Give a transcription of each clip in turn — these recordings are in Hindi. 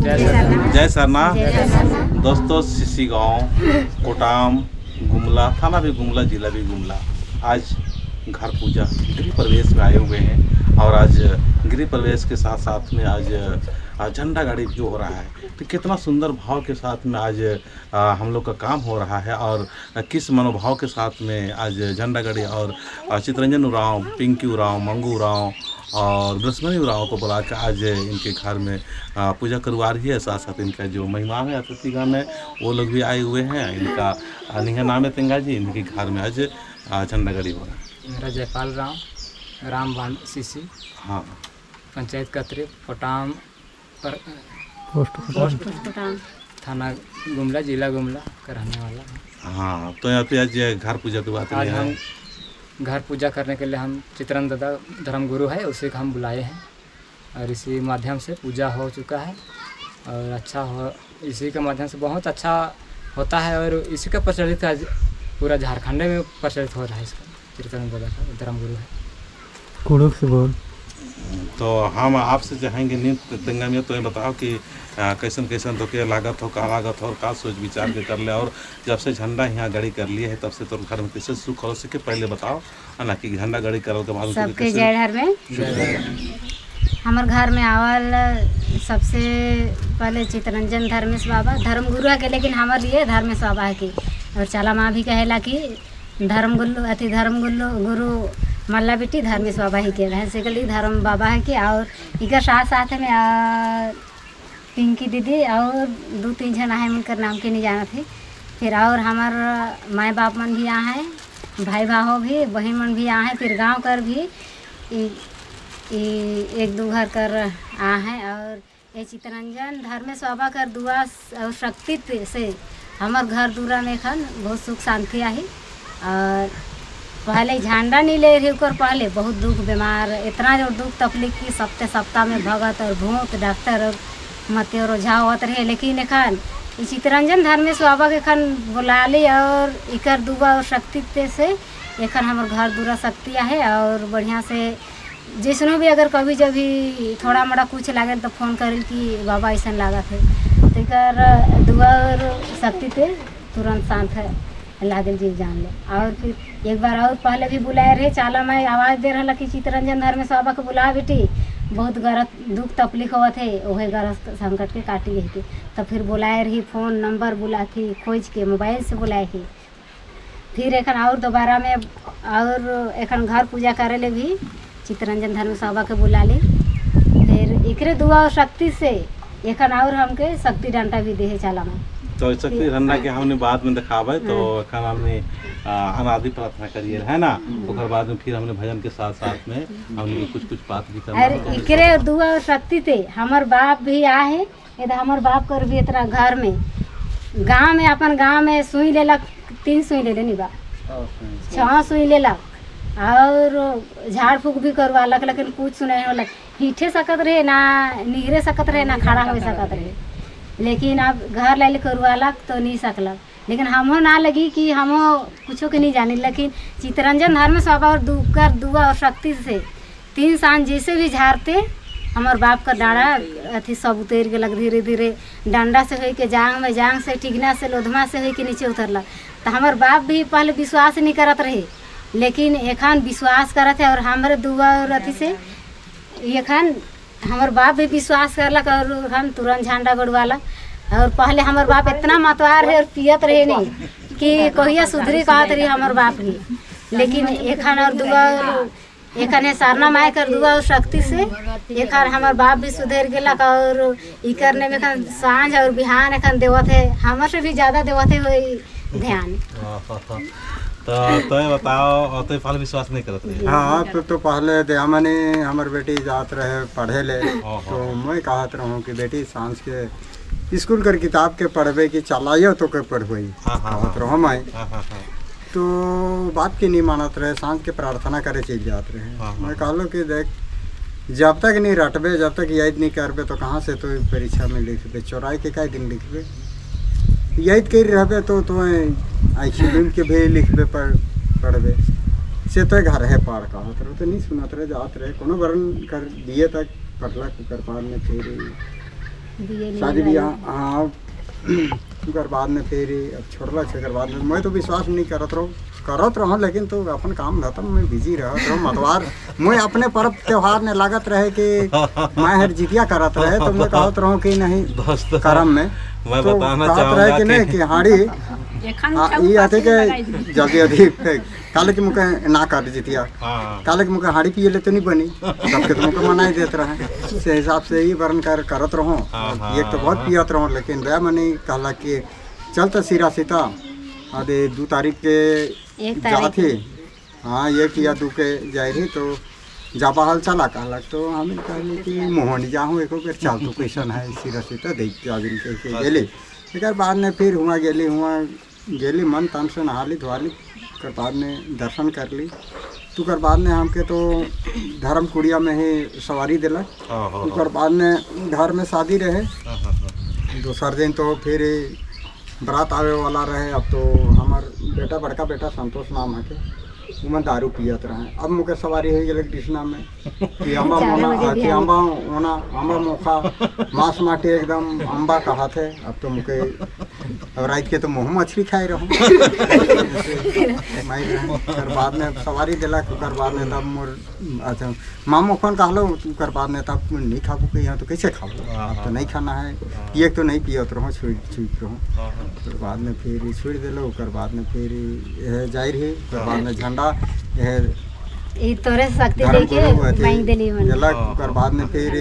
जय सरना। दोस्तों, सिसी गांव, कोटाम, गुमला थाना भी गुमला, जिला भी गुमला, आज घर पूजा गृह प्रवेश में आए हुए हैं। और आज गृह प्रवेश के साथ साथ में आज झंडा गाड़ी जो हो रहा है, तो कितना सुंदर भाव के साथ में आज हम लोग का काम हो रहा है। और किस मनोभाव के साथ में आज झंडा गाड़ी और चितरंजन उरांव, पिंकी उरांव, मंगू उरांव और बृहस्पति उरांव को बुला कर आज इनके घर में पूजा करवा रही है। साथ साथ इनका जो मेहमान है, अतिथिगण है, वो लोग भी आए हुए हैं। इनका नाम है तेंगा जी। इनके घर में आज झंडा गाड़ी हो रहा है। मेरा जयपाल राम बांध सीसी, हाँ, पंचायत कतरी, कोटाम पोस्ट थाना गुमला, जिला गुमला का रहने वाला। हाँ, तो यहाँ पे आज घर पूजा की बात आज हम घर पूजा करने के लिए हम चित्रन दादा धर्मगुरु है, उसी को हम बुलाए हैं और इसी माध्यम से पूजा हो चुका है और अच्छा हो, इसी के माध्यम से बहुत अच्छा होता है और इसी का प्रचलित आज पूरा झारखंड में प्रचलित हो रहा है। इसका चित्रन दादा का धर्मगुरु है। कुड़ुक से बोल। तो हम आपसे चाहेंगे नित्य तेंगा में, तो ये बताओ कि कैसन कैसन तो क्या लागत हो, का लागत हो और का सोच विचार के कर ले। और जब से झंडा यहाँ गाड़ी कर लिए है तब से तो घर में कैसे सुख हो सके, पहले बताओ ना कि झंडा गाड़ी करल के बाद सबके जय घर में हमारे घर में आवल सबसे पहले चितरंजन धर्मेश बाबा धर्मगुरु है के, लेकिन हमारे लिए धर्मेश बाबा है की। और चाला माँ भी कहेला कि धर्मगुरु गुरु मल्ला बेटी धर्मेश बाबा ही के रहे से धर्म बाबा है कि। और इधर साथ साथ में पिंकी दीदी और 2-3 जन आए, उनका नाम के नहीं जाना थे। फिर और हमार माए बाप मन भी यहाँ हैं, भाई भाव भी, बहन मन भी यहाँ हैं। फिर गांव कर भी 1-2 घर कर आ हैं। और ये चितरंजन धर्मेश बाबा कर दुआ और शक्ति से हमार घर दूरा में खन बहुत सुख शांति आई। और पहले झंडा नहीं ले रही कर, पहले बहुत दुख बीमार, इतना जो दुख तकलीफ की सप्ताह में भगत और भूत डॉक्टर और मते और ओझा होत रहे। लेकिन एखन चितरंजन धर्मेश बाबा के खन बुला ली और इकर दुआ और शक्ति से एखन हमार घर दूरा शक्ति है। और बढ़िया से जिसनो भी अगर कभी जब भी थोड़ा मोड़ा कुछ लागे तो फोन करें कि बाबा ऐसा लागत है, तो इकर दुआ और शक्ति से तुरंत शांत है लागल जीव जान ले। और फिर एक बार और पहले भी बुलाए रहे, चाला मैं आवाज़ दे रहा कि चितरंजन धर्मेश बाबा को बुला बेटी, बहुत गरत दुख तकलीफ हुआ थे, वही गरत संकट के काटी है। तो फिर बुलाए रही, फ़ोन नंबर बुला थी खोज के मोबाइल से बुलाए थी। फिर एखन और दोबारा में और एखन घर पूजा करे ले भी चितरंजन धर्मेश बाबा के बुला ली। फिर एकरे दुआ और शक्ति से एखन और हमके शक्ति डंडा भी दे चाला में। तो शक्ति डंडा के हमने बाद में दिखावे, तो एखन हमने अनादि प्रार्थना करिए है ना। तो बाद में फिर हमने भजन के साथ साथ में हमने कुछ बात भी करना। अरे एकरे दुआ और शक्ति थे हमार बाप भी आए, ये हमार बाप कर भी इतना घर में गांव में अपन गांव में सुई लेलक, 3 सुई ले लेनी बा, 6 सुई लेलक और झाड़ फूक भी करवालक। लेकिन कुछ सुनाई होलक, हिठे सकत रहे ना, निहरे सकत रहे ना, खड़ा हो सकत रहे। लेकिन अब घर लाइल करवालक तो नहीं सकलक। लेकिन हमो ना लगी कि हमो कुछो के नहीं जानी। लेकिन चितरंजन धर्मेश बाबा और दुआ और शक्ति से 3 सांझ जैसे भी झाड़ते हमार बाप का डाँडा अथी सब उतर गलक, धीरे धीरे डंडा से हो के जांग में, जांग से टिकना से लोधमा से हो के नीचे उतरलक। तो हमार बाप भी पहले विश्वास नहीं करत रहे, लेकिन एखन विश्वास करत है। और हमारे दुआ और अथी से एखन हमार बाप भी विश्वास करलक और हम तुरंत झंडा गड़वालक। और पहले हमार बाप इतना मतवार है और पियत रहे नहीं कि कहिया सुधरी कहत रही हमार बाप भी। लेकिन एखन और दुआ एखन सारना माय कर दुआ और शक्ति से एखन हमार बाप भी सुधर गेलक। और ई करने में एखन सांझ और बिहान एखन देवत है, हमर से भी ज़्यादा देवत है वही ध्यान। तो बताओ, तो पहले विश्वास नहीं करते रहे? हाँ, तो पहले दया मने हमार बेटी जात रहे पढ़े ले, तो मैं कहत रहूँ कि बेटी सांझ के स्कूल कर किताब के पढ़वे की चलाइयो तो के पढ़वे कहत रहो मैं। तो बात की नहीं मानत रहे, सांझ के प्रार्थना करे चल जात रहे। मैं कहलो कि देख, जब तक नहीं रटबे, जब तक याद नहीं करबे तो कहाँ से तो परीक्षा में लिखबे, चौराई के कई दिन लिखबे, याद कर रहे तो आइखिल के भी लिखबे पढ़बे से तो घर है पार कहत रहे। तो नहीं सुनत रहे, जात रहे कोनो वर्ण कर दिए तक पढ़ला कुकर पार में फिर शादी ब्याह हाँ ओकर बाद में फिर अब छोड़लक से बाद में मैं तो विश्वास नहीं करत रहूँ लेकिन तो अपन काम रहता मैं बिजी रहत रहूँ मतवार मैं अपने पर्व त्योहार ने लागत रहे कि मैं हर जितिया करत रहे तो मैं कहत रहूँ कि नहीं करम में मैं तो बताना कहत चाहूँगा रहे कि नहीं कि हाड़ी ये आते के जल्दी जल्दी काले के मुके ना कर जितिया काले के मुके हाड़ी पिए ले तो नहीं बनी सबके तो मुके मना ही देते रहे से हिसाब से ही वर्ण करत रहूँ एक तो बहुत पियत रहूँ लेकिन वह मनी कहला कि चलता सिरा सीता अरे 2 तारीख के जाते हाँ 1 या 2 के जाए रही तो जाबा हाल चला कहलक तो हमें कहली कि मोहनी जाऊँ एक बेर चल तो कैसन है सिरा सीता देख के अभी कह गेली एक बाद में फिर हुआ गेली मन तन से नहा ली धोवा ली कर बाद में दर्शन कर ली तो कर बाद में हमके तो धर्म कुड़िया में ही सवारी दिलक तो बाद में घर में शादी रहे दूसर दिन तो फिर बारात आवे वाला रहे। अब तो हमार बेटा बड़का बेटा संतोष नाम है के उमन दारू पियत रहे। अब मुके सवारी हो गए कृष्णा में कि अम्बा मोना कि अम्बा ओना अम्बा मोखा मांस माटे एकदम अम्बा कहा थे। अब तो मुके और रात के तो मुँह मछली खाए रहूँ कर बाद में सवारी दिला कर बाद में तब मोर अच्छा मामो फोन कहलो कर बाद में तब नहीं खाबू के यहाँ तो कैसे खाबू अब तो नहीं खाना है ये तो नहीं पियत रहूँ छूट रहूँ फिर बाद में फिर छोड़ दिलो कर बाद में फिर यह जाहिर है कर बाद में झंडा यह तोरे शक्ति देके मांग देली कर बाद में फिर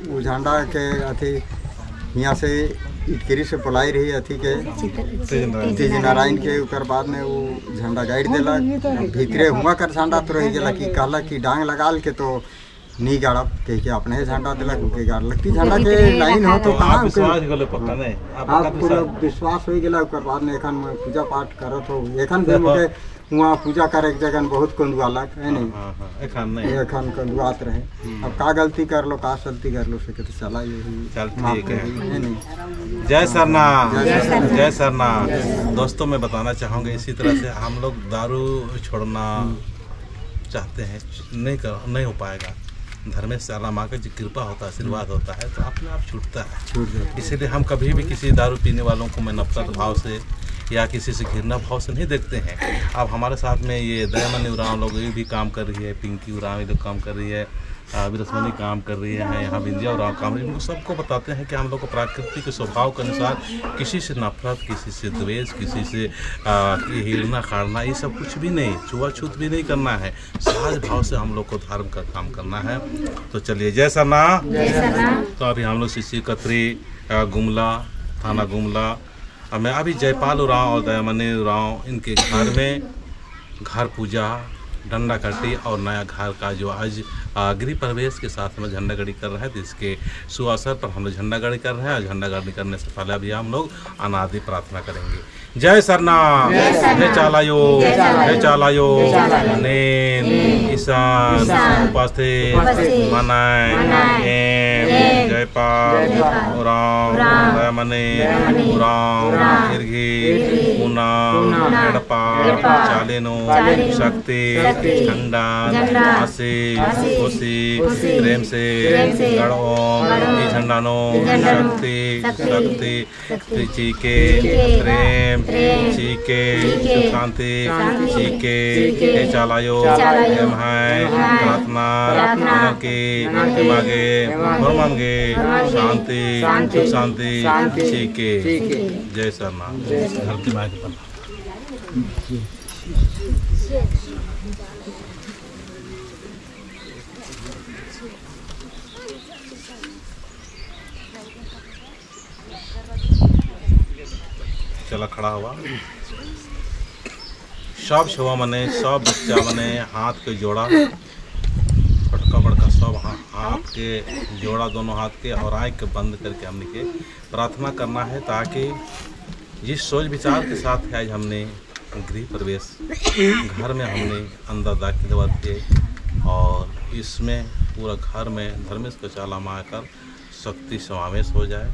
वो झंडा के अथी यहाँ से इटकरी से बुलाई रही अथी के तीज नारायण के उकर बाद में वो झंडा गाड़ दिला भीतरे हुआ कर झंडा तो रही गला कि कहला कि डांग लगाल के तो नहीं गाड़ब कह के अपने झंडा दिलक उनके गाड़ लगती झंडा के लाइन हो तो कहाँ आप पूरा विश्वास हो गया उकर बाद में एखन पूजा पाठ करत हो एखन भी मुझे वहाँ पूजा करे एक जगह बहुत कंदुआलक है नहीं एखन कंदुआत रहे अब का गलती कर लो का गलती कर लो सके तो चला यही है नहीं। जय सरना जय सरना। दोस्तों मैं बताना चाहूँगा इसी तरह से हम लोग दारू छोड़ना चाहते हैं नहीं हो पाएगा। धर्मेश साला माँ का जो कृपा होता है आशीर्वाद होता है तो अपने आप छूटता है। इसीलिए हम कभी भी किसी दारू पीने वालों को मैं नफरत भाव से या किसी से घृणा भाव से नहीं देखते हैं। अब हमारे साथ में ये दयामनी उरांव लोग ये भी काम कर रही है, पिंकी उरांव ये लोग काम कर रही है, विरसमनी काम कर रही है, यहाँ बिंदिया उरांव काम रही है। उनको सबको बताते हैं कि हम लोग को प्रकृति के स्वभाव के अनुसार किसी से नफरत, किसी से द्वेष, किसी से हिड़ना खाड़ना ये सब कुछ भी नहीं, छुआछूत भी नहीं करना है। सहज भाव से हम लोग को धर्म का काम करना है। तो चलिए जय सरना। तो अभी हम लोग शिष्य कतरी गुमला थाना गुमला मैं अभी जयपाल उरांव और दयामनी उरांव इनके घर में घर पूजा डंडा कट्टी और नया घर का जो आज गृह प्रवेश के साथ में झंडा गाड़ी कर रहे हैं तो इसके सुअवसर पर हम लोग झंडा गाड़ी कर रहे हैं। और झंडा गाड़ी करने से पहले अभी हम लोग अनादि प्रार्थना करेंगे। जय सरना जय चालायो जय चालायो नेन ईशान उपस्थित मनाए जयपाल उरांव दयामनी उरांव इर्घी ऊना एड़पा चालेनो शक्ति झंडा आशी खुशी प्रेम से गढ़ोम ई झंडानो शक्ति चीके प्रेम चीके शांति चीके हे चालायो हे महाय प्रार्थना के मागे मांगे शांति शांति चीके। जय सरना। धरती माँ के पन्ना चला खड़ा हुआ सब छुआ मने सब बच्चा मने हाथ के जोड़ा बड़का बड़का सब हाथ के जोड़ा दोनों हाथ के और आँख के बंद करके हमने के प्रार्थना करना है ताकि जिस सोच विचार के साथ आज हमने गृह प्रवेश घर में हमने अंदर दाखिल हुआ थे और इसमें पूरा घर में धर्मेश का चाला माँ कर शक्ति समावेश हो जाए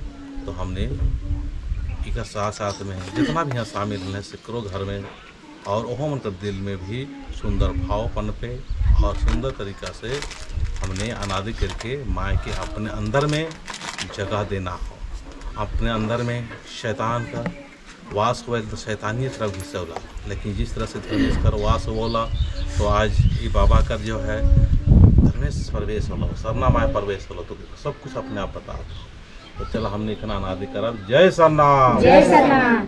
तो हमने इसका साथ साथ में जितना भी यहाँ शामिल हैं सिकरों घर में और ओहो उनका दिल में भी सुंदर भाव पनपे और सुंदर तरीक़ा से हमने अनादि करके माँ के अपने अंदर में जगह देना हो। अपने अंदर में शैतान का वास हुआ तो शैतानी तरफ घुसे होला, लेकिन जिस तरह से धर्मेश कर वास होला तो आज ये बाबा कर जो है धर्मेश प्रवेश होला, सरनामाय प्रवेश होला, तो सब कुछ अपने आप बता। तो चलो हमने इतना अनादि करब। जय सरनाम। जय सरनाम।